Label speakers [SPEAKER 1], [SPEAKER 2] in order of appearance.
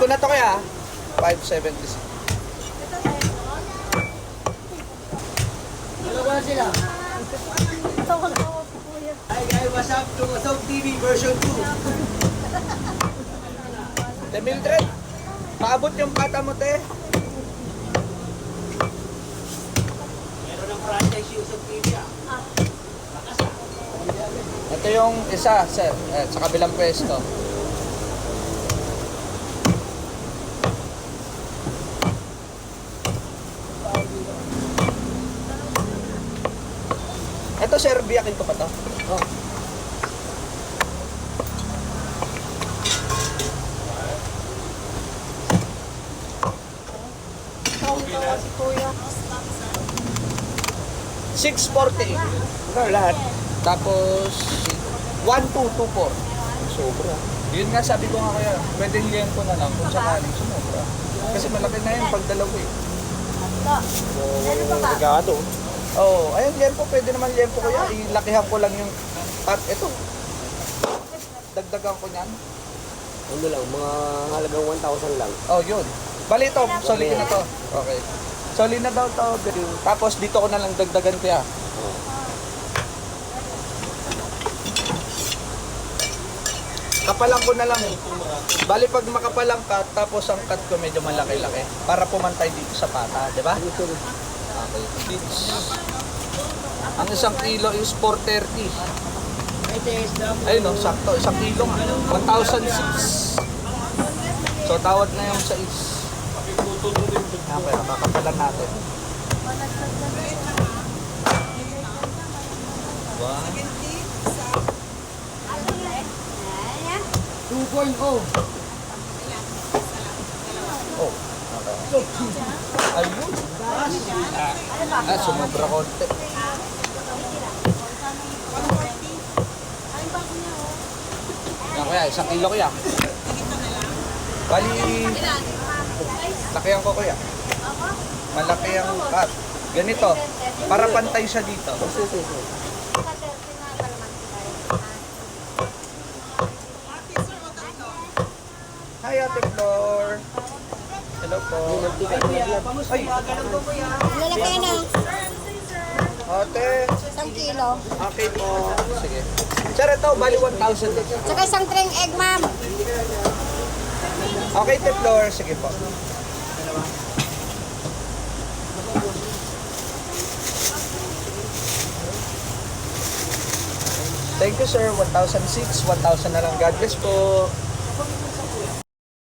[SPEAKER 1] ko na to kaya. 576.
[SPEAKER 2] Dalawa sila. Hi guys, what's up to Wasog TV version 2.
[SPEAKER 1] Te Mildred, paabot yung kata mo, te.
[SPEAKER 2] Meron ng franchise yung Wasog TV ah.
[SPEAKER 1] Ito yung isa, sir, sa kabilang pwesto. Ito, sir, biyakin ko pa to.
[SPEAKER 2] Oh.
[SPEAKER 3] Tawa si Kuya.
[SPEAKER 1] 648.
[SPEAKER 2] Ikaw lahat.
[SPEAKER 1] Tapos, 1224. Sobra. Yun nga sabi ko nga kaya, pwede hilayan ko na lang kung sakaling sumobra. Kasi malaki na yun pag dalawa eh.
[SPEAKER 3] Ano pa ba?
[SPEAKER 2] Regado.
[SPEAKER 1] Oo, ayun, liempo, pwede naman liempo ko yan. Ilakihan ko lang yung pat, ito. Dagdagan ko niyan.
[SPEAKER 2] Ano lang, mga halagang 1,000 lang.
[SPEAKER 1] Oh, yun. Bali ito, solid na to. Okay. Solid na daw to. Tapos dito ko na lang dagdagan kaya. Kapalang ko na lang. Bali pag makapalang cut, tapos ang cut ko medyo malaki-laki. Para pumantay dito sa pata, di ba? Okay. Beans. Ang isang kilo is 430. Ayun no, sakto. Isang kilo nga. 1,006. So tawad na yung sa is. Okay, makakapalan natin.
[SPEAKER 2] 2.0.
[SPEAKER 1] Oh, okay. Ayun. Sumobra konti. Yan kuya, 1 kilo kuya. Bali, lakihan ko kuya. Malaki ang cut. Ganito, para pantay siya dito. Hi Ate Flor. Hello po. Ay,
[SPEAKER 3] Lalaki na.
[SPEAKER 1] ate.
[SPEAKER 3] 1 kilo.
[SPEAKER 1] Okay po. Sige. Sir, ito, bali 1,000 lang.
[SPEAKER 3] Saka isang tring egg, ma'am.
[SPEAKER 1] Okay, Ate Flor. Sige po. Thank you, sir. 1,006. 1,000 na lang. God bless po.